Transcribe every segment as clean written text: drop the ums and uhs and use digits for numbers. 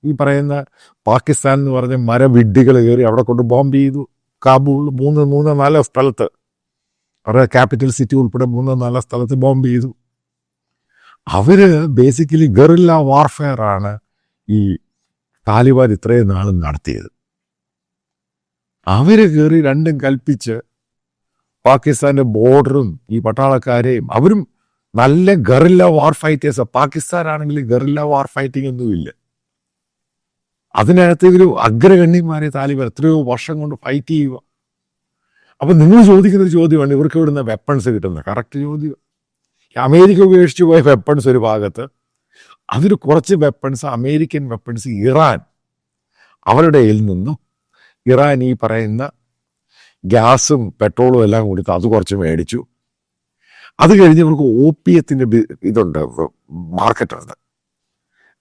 ഈ പറയുന്ന പാകിസ്ഥാൻ എന്ന് പറഞ്ഞ മരവിഡ്ഢികൾ കയറി അവിടെ കൊണ്ട് ബോംബ് ചെയ്തു. കാബൂളിൽ മൂന്ന് നാല് സ്ഥലത്ത്, അവരുടെ ക്യാപിറ്റൽ സിറ്റി ഉൾപ്പെടെ 3-4 സ്ഥലത്ത് ബോംബ് ചെയ്തു. അവര് ബേസിക്കലി ഗറില്ല വാർഫെയർ ആണ് ഈ താലിബാൻ ഇത്രയും നാളും നടത്തിയത്. അവര് കയറി രണ്ടും കൽപ്പിച്ച് പാകിസ്ഥാന്റെ ബോർഡറും ഈ പട്ടാളക്കാരെയും, അവരും നല്ല ഗറില്ല വാർ ഫൈറ്റേഴ്സ്. പാകിസ്ഥാൻ ആണെങ്കിൽ ഗറില്ല വാർ ഫൈറ്റിംഗ് ഒന്നുമില്ല. അതിനകത്ത് ഇവര് അഗ്രഗണ്യന്മാരെ താലിബാൻ എത്രയോ വർഷം കൊണ്ട് ഫൈറ്റ് ചെയ്യുക. അപ്പൊ നിങ്ങൾ ചോദിക്കുന്നൊരു ചോദ്യമാണ്, ഇവർക്ക് ഇവിടുന്ന് വെപ്പൺസ് കിട്ടുന്നത്. കറക്റ്റ് ചോദ്യം. അമേരിക്ക ഉപേക്ഷിച്ച് പോയ വെപ്പൺസ് ഒരു ഭാഗത്ത്, അതിൽ കുറച്ച് വെപ്പൺസ്, അമേരിക്കൻ വെപ്പൺസ് ഇറാൻ അവരുടെ കയ്യിൽ നിന്നും, ഇറാൻ ഈ പറയുന്ന ഗ്യാസും പെട്രോളും എല്ലാം കൊടുത്ത് അത് കുറച്ച് മേടിച്ചു. അത് കഴിഞ്ഞ് ഇവർക്ക് ഓപ്പിയത്തിൻ്റെ ഇതുണ്ട്, മാർക്കറ്റുണ്ട്.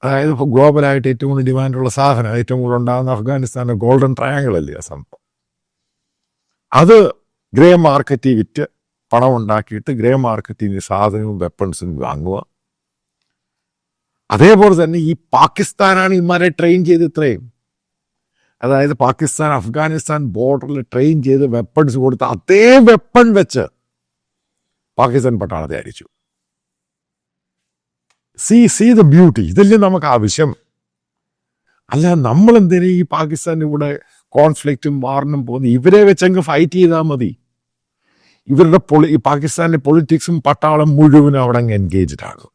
അതായത് ഗ്ലോബലായിട്ട് ഏറ്റവും കൂടുതൽ ഡിമാൻഡുള്ള സാധനം, ഏറ്റവും കൂടുതൽ ഉണ്ടാകുന്ന അഫ്ഗാനിസ്ഥാൻ്റെ ഗോൾഡൻ ട്രയാങ്കിൾ അല്ലേ ആ സംഭവം. അത് ഗ്രേ മാർക്കറ്റിൽ വിറ്റ് പണം ഉണ്ടാക്കിയിട്ട് ഗ്രേ മാർക്കറ്റിൽ നിന്ന് സാധനവും വെപ്പൺസും വാങ്ങുക. അതേപോലെ തന്നെ ഈ പാകിസ്ഥാനാണ് ഇമാരെ ട്രെയിൻ ചെയ്ത് ഇത്രയും, അതായത് പാകിസ്ഥാൻ അഫ്ഗാനിസ്ഥാൻ ബോർഡറിൽ ട്രെയിൻ ചെയ്ത് വെപ്പൺസ് കൊടുത്ത് അതേ വെപ്പൺ വെച്ച് പാകിസ്ഥാൻ പട്ടാളത്തെ അയച്ചു. See the beauty. ഇതല്ലേ നമുക്ക് ആവശ്യം. അല്ല, നമ്മളെന്തിനാ ഈ പാകിസ്ഥാൻ്റെ കൂടെ കോൺഫ്ലിക്റ്റും വാറിനും പോകുന്നത്? ഇവരെ വെച്ചങ്ങ് ഫൈറ്റ് ചെയ്താൽ മതി. ഇവരുടെ ഈ പാകിസ്ഥാനിലെ പൊളിറ്റിക്സും പട്ടാളം മുഴുവനും അവിടെ അങ്ങ് എൻഗേജ്ഡ് ആകും.